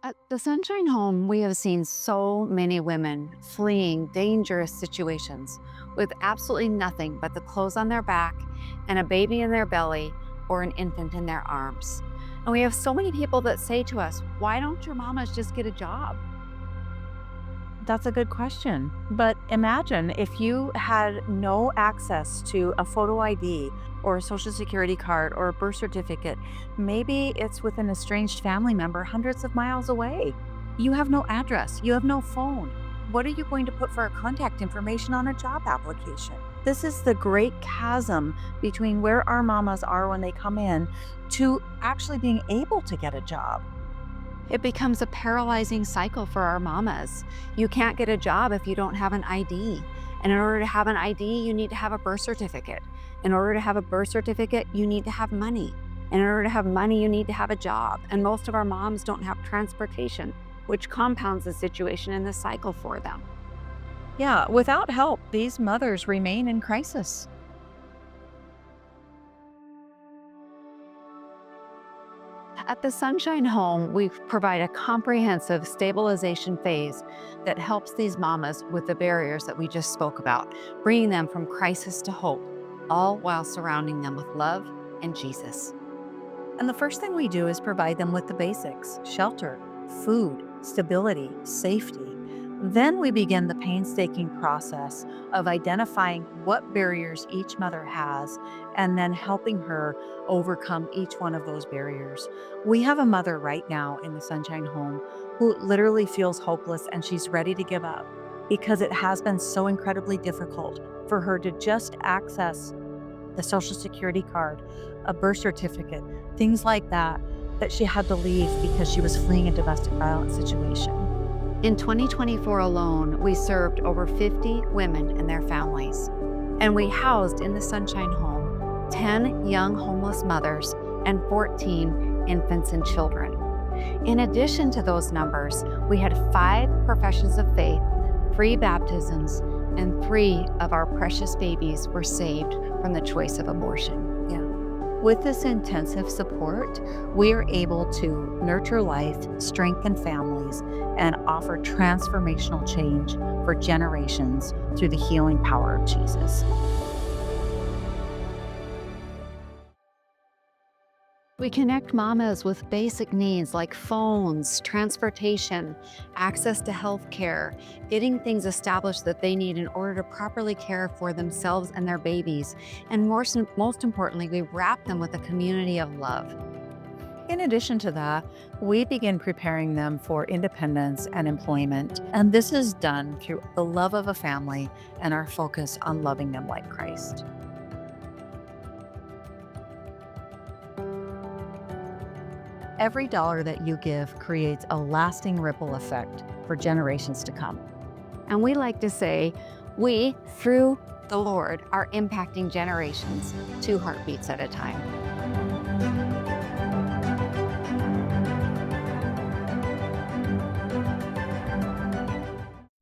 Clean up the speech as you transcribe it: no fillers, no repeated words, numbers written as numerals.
At the Sunshine Home, we have seen so many women fleeing dangerous situations with absolutely nothing but the clothes on their back and a baby in their belly or an infant in their arms. And we have so many people that say to us, why don't your mamas just get a job? That's a good question. But imagine if you had no access to a photo ID or a social security card or a birth certificate. Maybe it's with an estranged family member hundreds of miles away. You have no address, you have no phone. What are you going to put for a contact information on a job application? This is the great chasm between where our mamas are when they come in to actually being able to get a job. It becomes a paralyzing cycle for our mamas. You can't get a job if you don't have an ID. And in order to have an ID, you need to have a birth certificate. In order to have a birth certificate, you need to have money. And in order to have money, you need to have a job. And most of our moms don't have transportation, which compounds the situation and the cycle for them. Yeah, without help, these mothers remain in crisis. At the Sunshine Home, we provide a comprehensive stabilization phase that helps these mamas with the barriers that we just spoke about, bringing them from crisis to hope, all while surrounding them with love and Jesus. And the first thing we do is provide them with the basics: shelter, food, stability, safety. Then we begin the painstaking process of identifying what barriers each mother has and then helping her overcome each one of those barriers. We have a mother right now in the Sunshine Home who literally feels hopeless and she's ready to give up because it has been so incredibly difficult for her to just access the Social Security card, a birth certificate, things like that, that she had to leave because she was fleeing a domestic violence situation. In 2024 alone, we served over 50 women and their families, and we housed in the Sunshine Home 10 young homeless mothers and 14 infants and children. In addition to those numbers, we had 5 professions of faith, 3 baptisms, and 3 of our precious babies were saved from the choice of abortion. With this intensive support, we are able to nurture life, strengthen families, and offer transformational change for generations through the healing power of Jesus. We connect mamas with basic needs like phones, transportation, access to health care, getting things established that they need in order to properly care for themselves and their babies. And most importantly, we wrap them with a community of love. In addition to that, we begin preparing them for independence and employment. And this is done through the love of a family and our focus on loving them like Christ. Every dollar that you give creates a lasting ripple effect for generations to come. And we like to say, we, through the Lord, are impacting generations 2 heartbeats at a time.